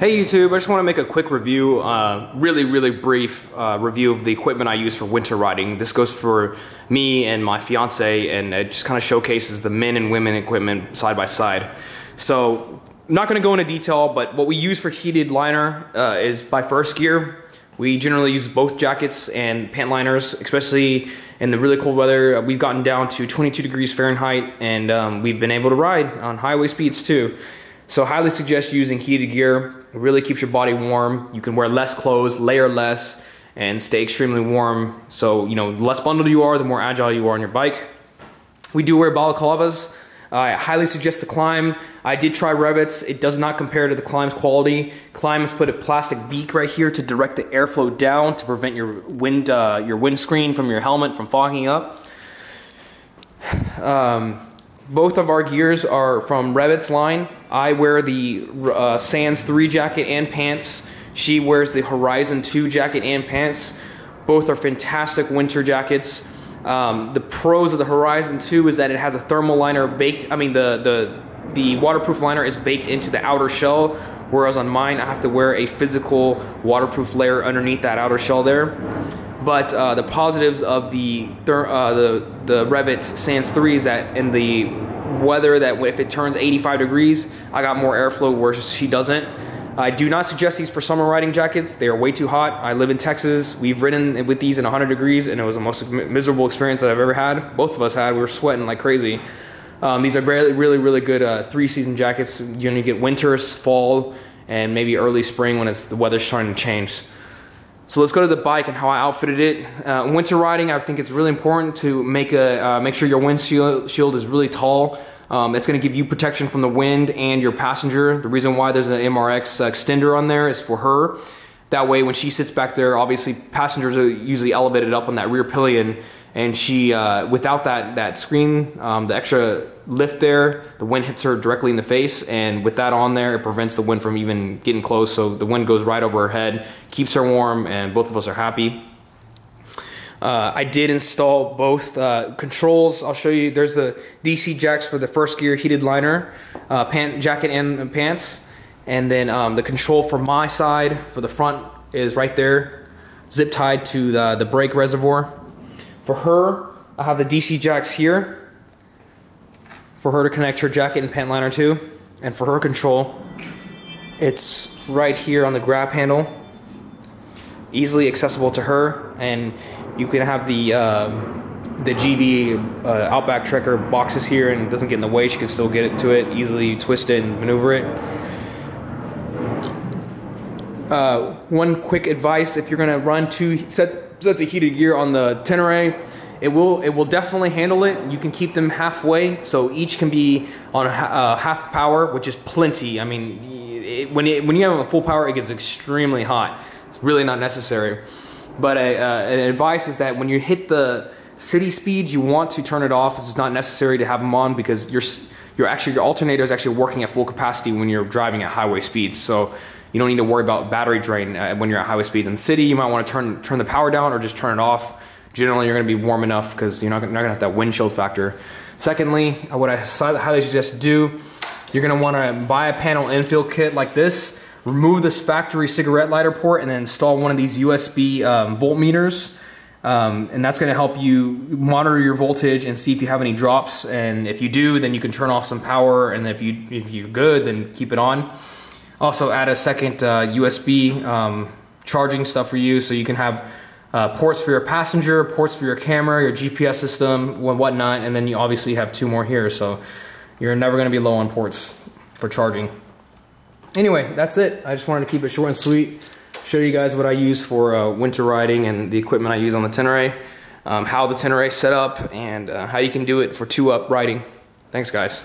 Hey YouTube, I just want to make a quick review, really brief review of the equipment I use for winter riding. This goes for me and my fiance, and it just kind of showcases the men and women equipment side by side. So I'm not going to go into detail, but what we use for heated liner is by first gear. We generally use both jackets and pant liners, especially in the really cold weather. We've gotten down to 22 degrees Fahrenheit, and we've been able to ride on highway speeds too. So highly suggest using heated gear. It really keeps your body warm. You can wear less clothes, layer less, and stay extremely warm. So, you know, the less bundled you are, the more agile you are on your bike. We do wear balaclavas. I highly suggest the Kilm. I did try Rev'it's. It does not compare to the Kilm's quality. Kilm has put a plastic beak right here to direct the airflow down to prevent your windscreen from your helmet from fogging up. Both of our gears are from Rev'it's line. I wear the Sands 3 jacket and pants. She wears the Horizon 2 jacket and pants. Both are fantastic winter jackets. The pros of the Horizon 2 is that it has a thermal liner baked. I mean, the waterproof liner is baked into the outer shell, whereas on mine I have to wear a physical waterproof layer underneath that outer shell there. But the positives of the Rev'it Sands 3 is that in the weather, that if it turns 85 degrees, I got more airflow, whereas she doesn't. I do not suggest these for summer riding jackets. They are way too hot. I live in Texas. We've ridden with these in 100 degrees, and it was the most miserable experience that I've ever had. Both of us had. We were sweating like crazy. These are really good three-season jackets. You only get winter, fall, and maybe early spring when the weather's starting to change. So let's go to the bike and how I outfitted it. Winter riding, I think it's really important to make sure your windshield is really tall. It's going to give you protection from the wind and your passenger. The reason why there's an MRX extender on there is for her. That way when she sits back there, obviously passengers are usually elevated up on that rear pillion, and she, without that screen, the extra lift there, the wind hits her directly in the face, and with that on there, it prevents the wind from even getting close, so the wind goes right over her head, keeps her warm, and both of us are happy. I did install both controls. I'll show you. There's the DC jacks for the first gear heated liner, jacket and pants, and then the control for my side for the front is right there, zip tied to the brake reservoir. For her, I have the DC jacks here for her to connect her jacket and pant liner to, and for her control, it's right here on the grab handle, easily accessible to her, and you can have the GV Outback Trekker boxes here, and it doesn't get in the way. She can still get it to it, easily twist it and maneuver it. One quick advice: if you're going to run two sets of heated gear on the Tenere, it will definitely handle it. You can keep them halfway, so each can be on half power, which is plenty. I mean, when you have a full power, it gets extremely hot. It's really not necessary. But an advice is that when you hit the city speeds, you want to turn it off. It's not necessary to have them on because your alternator is actually working at full capacity when you're driving at highway speeds. So you don't need to worry about battery drain when you're at highway speeds. In the city, you might want to turn the power down or just turn it off. Generally, you're going to be warm enough because you're not going to have that wind chill factor. Secondly, what I highly suggest do, you're going to want to buy a panel infill kit like this. Remove this factory cigarette lighter port and then install one of these USB voltmeters, and that's going to help you monitor your voltage and see if you have any drops. And if you do, then you can turn off some power, and if you're good, then keep it on. Also add a second USB charging stuff for you, so you can have ports for your passenger, ports for your camera, your GPS system, whatnot, and then you obviously have two more here, so you're never going to be low on ports for charging. Anyway, that's it. I just wanted to keep it short and sweet, show you guys what I use for winter riding and the equipment I use on the Tenere, how the Tenere is set up, and how you can do it for two-up riding. Thanks, guys.